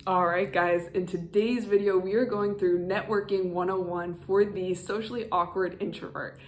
All right, guys, in today's video, we are going through Networking 101 for the socially awkward introvert.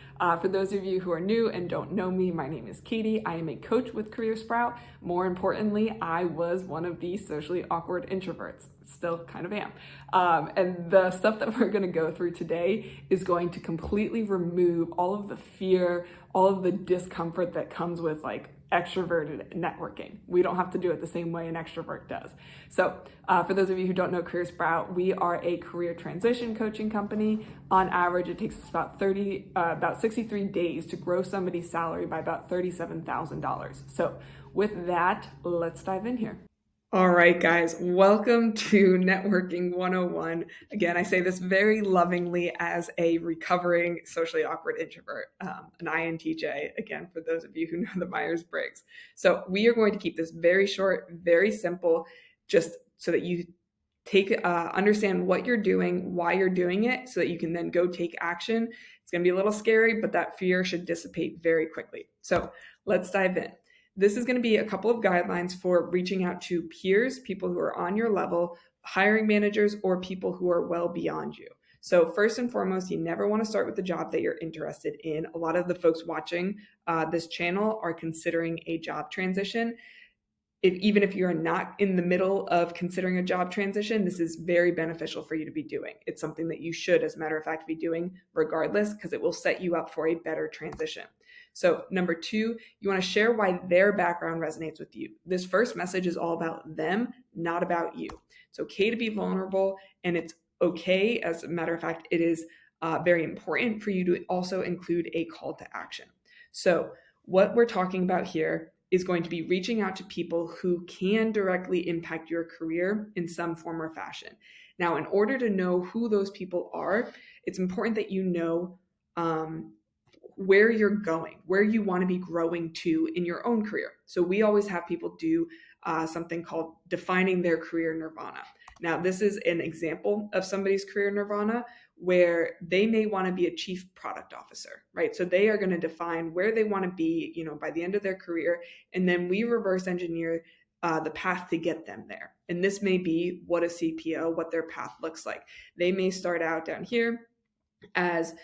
For those of you who are new and don't know me, my name is Katie. I am a coach with Career Sprout. More importantly, I was one of the socially awkward introverts. Still kind of am. And the stuff that we're going to go through today is going to completely remove all of the fear, all of the discomfort that comes with extroverted networking. We don't have to do it the same way an extrovert does. So for those of you who don't know Career Sprout, we are a career transition coaching company. On average, it takes us about 63 days to grow somebody's salary by about $37,000. So with that, let's dive in here. All right, guys, welcome to Networking 101. Again, I say this very lovingly as a recovering socially awkward introvert, an INTJ, again, for those of you who know the Myers-Briggs. So we are going to keep this very short, very simple, just so that you understand what you're doing, why you're doing it, so that you can then go take action. It's going to be a little scary, but that fear should dissipate very quickly. So let's dive in. This is going to be a couple of guidelines for reaching out to peers, people who are on your level, hiring managers, or people who are well beyond you. So first and foremost, you never want to start with the job that you're interested in. A lot of the folks watching this channel are considering a job transition. Even if you're not in the middle of considering a job transition, this is very beneficial for you to be doing. It's something that you should, as a matter of fact, be doing regardless, because it will set you up for a better transition. So number two, you want to share why their background resonates with you. This first message is all about them, not about you. It's okay to be vulnerable, and it's okay, as a matter of fact, it is very important for you to also include a call to action. So what we're talking about here is going to be reaching out to people who can directly impact your career in some form or fashion. Now, in order to know who those people are, it's important that you know where you're going, where you want to be growing to in your own career. So we always have people do something called defining their career nirvana. Now, this is an example of somebody's career nirvana where they may want to be a chief product officer, right? So they are going to define where they want to be, by the end of their career. And then we reverse engineer the path to get them there. And this may be what a CPO, what their path looks like. They may start out down here as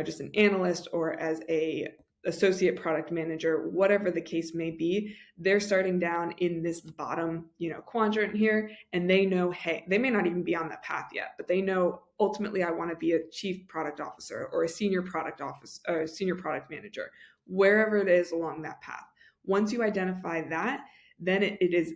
just an analyst or as a associate product manager, whatever the case may be. They're starting down in this bottom, quadrant here, and they know, hey, they may not even be on that path yet, but they know ultimately I want to be a chief product officer or a senior product officer or a senior product manager, wherever it is along that path. Once you identify that, then it is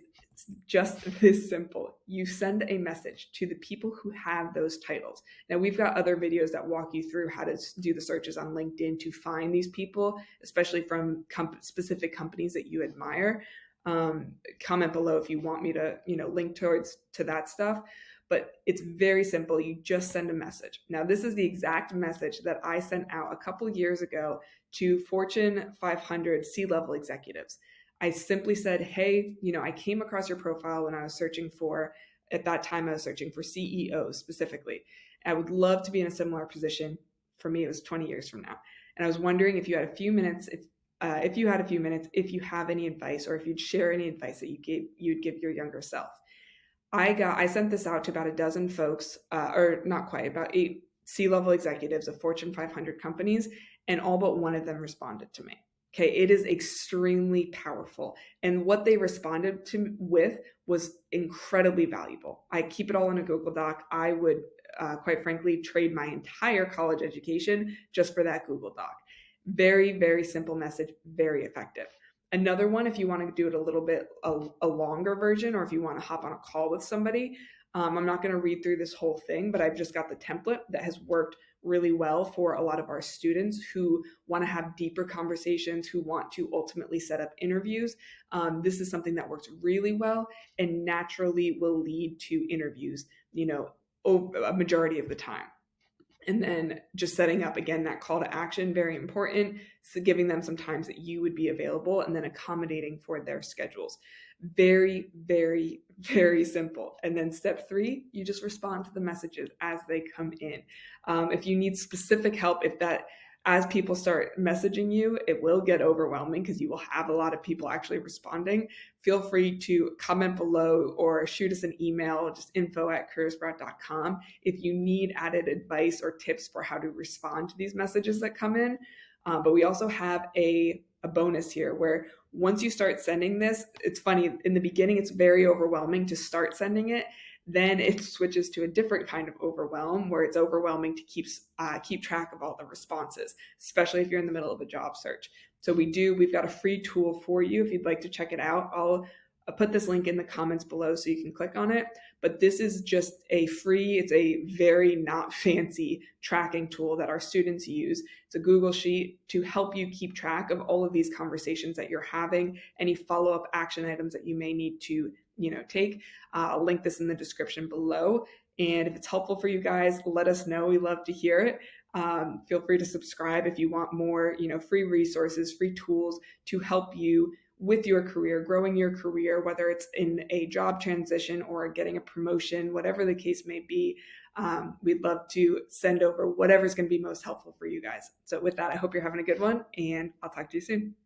just this simple. You send a message to the people who have those titles. Now, we've got other videos that walk you through how to do the searches on LinkedIn to find these people, especially from specific companies that you admire. Comment below if you want me to, link to that stuff. But it's very simple. You just send a message. Now, this is the exact message that I sent out a couple years ago to Fortune 500 C-level executives. I simply said, hey, I came across your profile when I was searching for, at that time, I was searching for CEOs specifically. I would love to be in a similar position. For me, it was 20 years from now. And I was wondering if you had a few minutes, if you have any advice, or if you'd share any advice that you'd give your younger self. I sent this out to about a dozen folks, or not quite, about 8 C-level executives of Fortune 500 companies, and all but one of them responded to me. Okay, it is extremely powerful. And what they responded with was incredibly valuable. I keep it all in a Google Doc. I would, quite frankly, trade my entire college education just for that Google Doc. Very, very simple message, very effective. Another one, if you want to do it a little bit, a longer version, or if you want to hop on a call with somebody, I'm not going to read through this whole thing, but I've just got the template that has worked really well for a lot of our students who want to have deeper conversations, who want to ultimately set up interviews. This is something that works really well and naturally will lead to interviews, a majority of the time. And then just setting up, again, that call to action, very important. So giving them some times that you would be available and then accommodating for their schedules. Very, very, very simple. And then step 3, you just respond to the messages as they come in. If you need specific help, if that as people start messaging you, it will get overwhelming because you will have a lot of people actually responding. Feel free to comment below or shoot us an email, just info@careersprout.com, if you need added advice or tips for how to respond to these messages that come in. But we also have a bonus here where once you start sending this, it's funny, in the beginning, it's very overwhelming to start sending it. Then it switches to a different kind of overwhelm where it's overwhelming to keep track of all the responses, especially if you're in the middle of a job search. So we've got a free tool for you if you'd like to check it out. I'll put this link in the comments below so you can click on it. But this is just it's a very not fancy tracking tool that our students use. It's a Google Sheet to help you keep track of all of these conversations that you're having, any follow-up action items that you may need to take. I'll link this in the description below. And if it's helpful for you guys, let us know. We love to hear it. Feel free to subscribe if you want more, free resources, free tools to help you with your career, growing your career, whether it's in a job transition or getting a promotion, whatever the case may be. We'd love to send over whatever's going to be most helpful for you guys. So with that, I hope you're having a good one, and I'll talk to you soon.